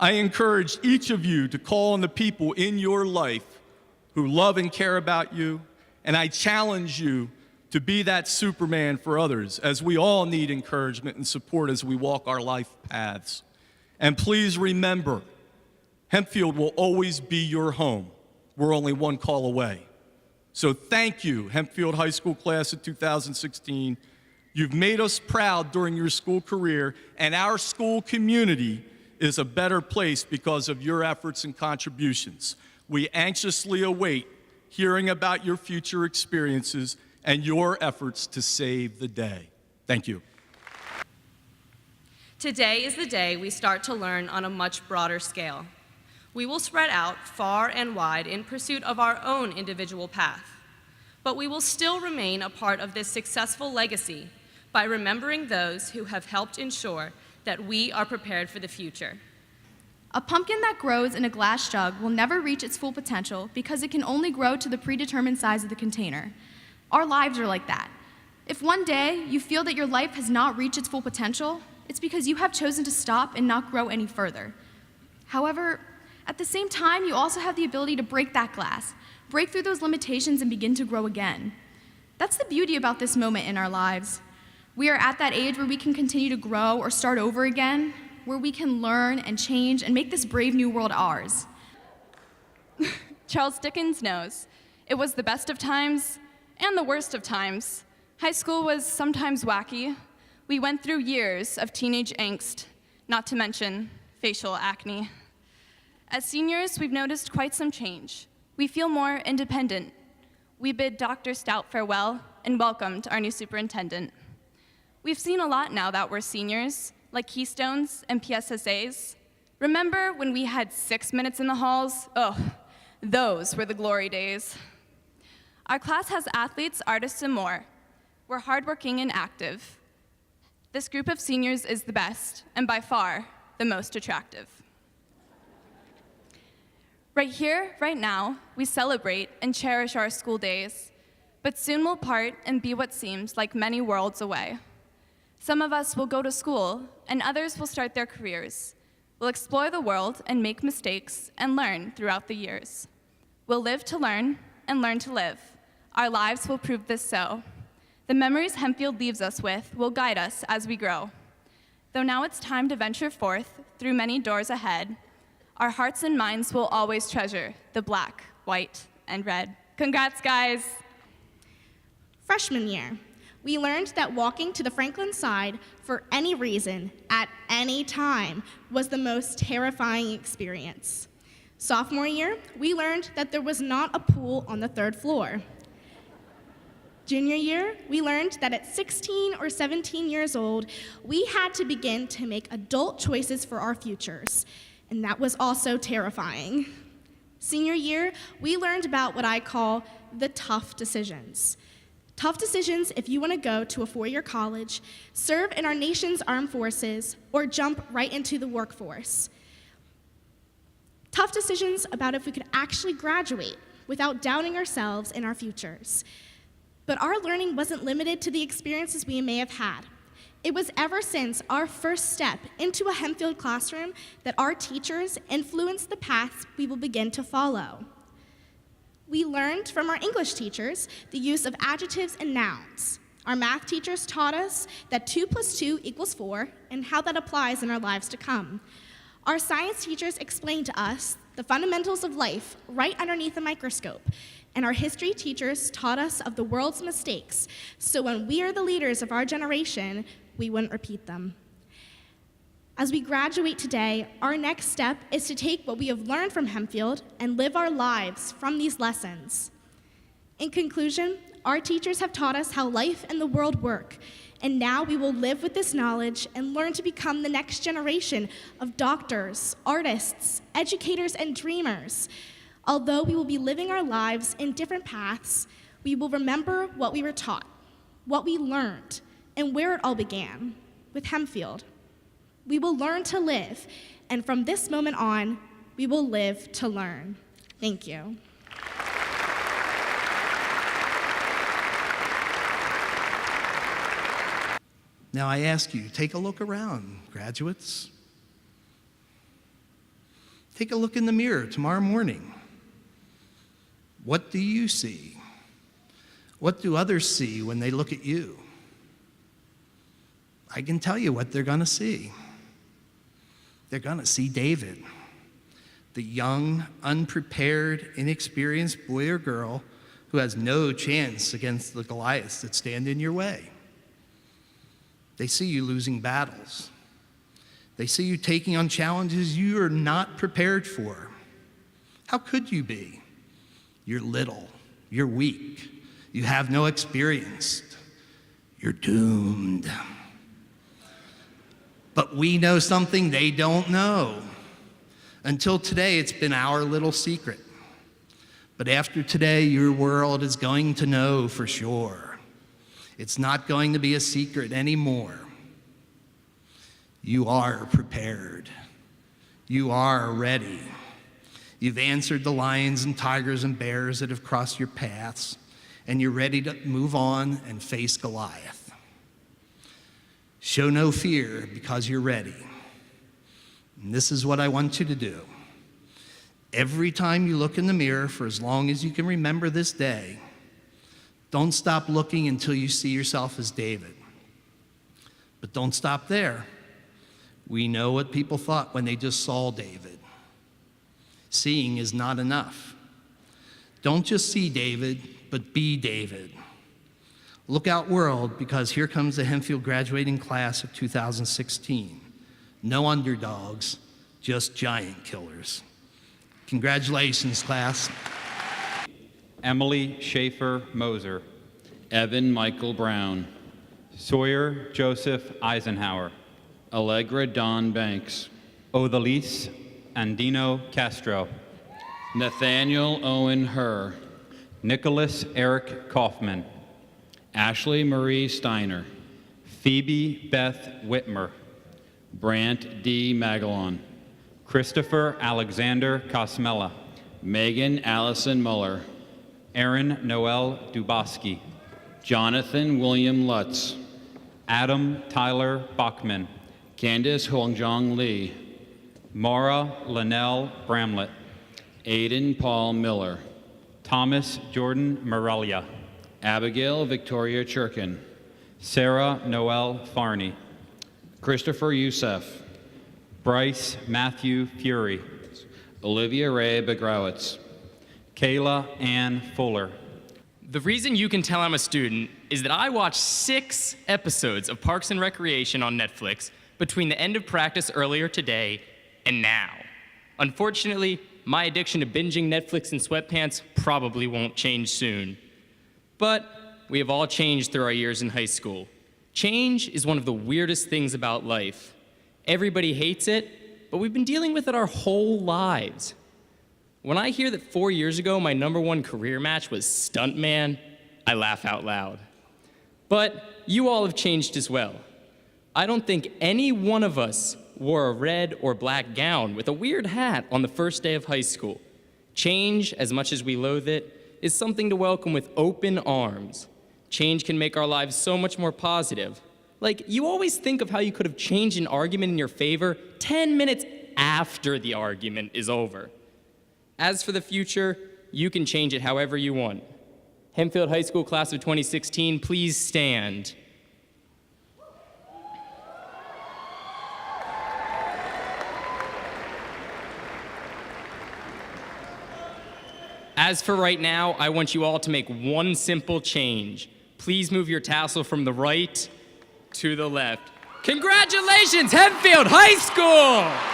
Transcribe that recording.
I encourage each of you to call on the people in your life who love and care about you, and I challenge you to be that Superman for others, as we all need encouragement and support as we walk our life paths. And please remember, Hempfield will always be your home. We're only one call away. So thank you, Hempfield High School class of 2016. You've made us proud during your school career, and our school community is a better place because of your efforts and contributions. We anxiously await hearing about your future experiences and your efforts to save the day. Thank you. Today is the day we start to learn on a much broader scale. We will spread out far and wide in pursuit of our own individual path, but we will still remain a part of this successful legacy by remembering those who have helped ensure that we are prepared for the future. A pumpkin that grows in a glass jug will never reach its full potential because it can only grow to the predetermined size of the container. Our lives are like that. If one day you feel that your life has not reached its full potential, it's because you have chosen to stop and not grow any further. However, at the same time, you also have the ability to break that glass, break through those limitations and begin to grow again. That's the beauty about this moment in our lives. We are at that age where we can continue to grow or start over again, where we can learn and change and make this brave new world ours. Charles Dickens knows, it was the best of times and the worst of times. High school was sometimes wacky. We went through years of teenage angst, not to mention facial acne. As seniors, we've noticed quite some change. We feel more independent. We bid Dr. Stout farewell and welcomed our new superintendent. We've seen a lot now that we're seniors, like Keystones and PSSAs. Remember when we had 6 minutes in the halls? Oh, those were the glory days. Our class has athletes, artists, and more. We're hardworking and active. This group of seniors is the best, and by far, the most attractive. Right here, right now, we celebrate and cherish our school days, but soon we'll part and be what seems like many worlds away. Some of us will go to school, and others will start their careers. We'll explore the world and make mistakes and learn throughout the years. We'll live to learn and learn to live. Our lives will prove this so. The memories Hempfield leaves us with will guide us as we grow. Though now it's time to venture forth through many doors ahead, our hearts and minds will always treasure the black, white, and red. Congrats, guys. Freshman year, we learned that walking to the Franklin side for any reason, at any time, was the most terrifying experience. Sophomore year, we learned that there was not a pool on the 3rd floor. Junior year, we learned that at 16 or 17 years old, we had to begin to make adult choices for our futures, and that was also terrifying. Senior year, we learned about what I call the tough decisions. Tough decisions if you want to go to a 4-year college, serve in our nation's armed forces, or jump right into the workforce. Tough decisions about if we could actually graduate without doubting ourselves and our futures. But our learning wasn't limited to the experiences we may have had. It was ever since our first step into a Hempfield classroom that our teachers influenced the paths we will begin to follow. We learned from our English teachers the use of adjectives and nouns. Our math teachers taught us that 2 + 2 = 4 and how that applies in our lives to come. Our science teachers explained to us the fundamentals of life right underneath a microscope. And our history teachers taught us of the world's mistakes, so when we are the leaders of our generation, we wouldn't repeat them. As we graduate today, our next step is to take what we have learned from Hempfield and live our lives from these lessons. In conclusion, our teachers have taught us how life and the world work, and now we will live with this knowledge and learn to become the next generation of doctors, artists, educators, and dreamers. Although we will be living our lives in different paths, we will remember what we were taught, what we learned, and where it all began, with Hempfield. We will learn to live, and from this moment on, we will live to learn. Thank you. Now I ask you, take a look around, graduates. Take a look in the mirror tomorrow morning. What do you see? What do others see when they look at you? I can tell you what they're going to see. They're going to see David, the young, unprepared, inexperienced boy or girl who has no chance against the Goliaths that stand in your way. They see you losing battles. They see you taking on challenges you are not prepared for. How could you be? You're little. You're weak. You have no experience. You're doomed. But we know something they don't know. Until today, it's been our little secret. But after today, your world is going to know for sure. It's not going to be a secret anymore. You are prepared. You are ready. You've answered the lions and tigers and bears that have crossed your paths, and you're ready to move on and face Goliath. Show no fear because you're ready. And this is what I want you to do. Every time you look in the mirror, for as long as you can remember this day, don't stop looking until you see yourself as David. But don't stop there. We know what people thought when they just saw David. Seeing is not enough. Don't just see David, but be David. Look out, world, because here comes the Hempfield graduating class of 2016. No underdogs, just giant killers. Congratulations, class. Emily Schaefer Moser. Evan Michael Brown. Sawyer Joseph Eisenhower. Allegra Dawn Banks. Odalise Andino Castro. Nathaniel Owen Herr. Nicholas Eric Kaufman. Ashley Marie Steiner. Phoebe Beth Whitmer. Brant D. Magalon. Christopher Alexander Cosmella. Megan Allison Muller. Aaron Noel Duboski. Jonathan William Lutz. Adam Tyler Bachman. Candace Hongjong Lee. Mara Linnell Bramlett. Aiden Paul Miller. Thomas Jordan Morelia. Abigail Victoria Churkin. Sarah Noel Farney. Christopher Youssef. Bryce Matthew Fury. Olivia Ray Begrowitz. Kayla Ann Fuller. The reason you can tell I'm a student is that I watched 6 episodes of Parks and Recreation on Netflix between the end of practice earlier today and now. Unfortunately, my addiction to binging Netflix in sweatpants probably won't change soon. But we have all changed through our years in high school. Change is one of the weirdest things about life. Everybody hates it, but we've been dealing with it our whole lives. When I hear that 4 years ago my #1 career match was stuntman, I laugh out loud. But you all have changed as well. I don't think any one of us wore a red or black gown with a weird hat on the first day of high school. Change, as much as we loathe it, is something to welcome with open arms. Change can make our lives so much more positive. Like, you always think of how you could have changed an argument in your favor 10 minutes after the argument is over. As for the future, you can change it however you want. Hempfield High School class of 2016, please stand. As for right now, I want you all to make one simple change. Please move your tassel from the right to the left. Congratulations, Hempfield High School!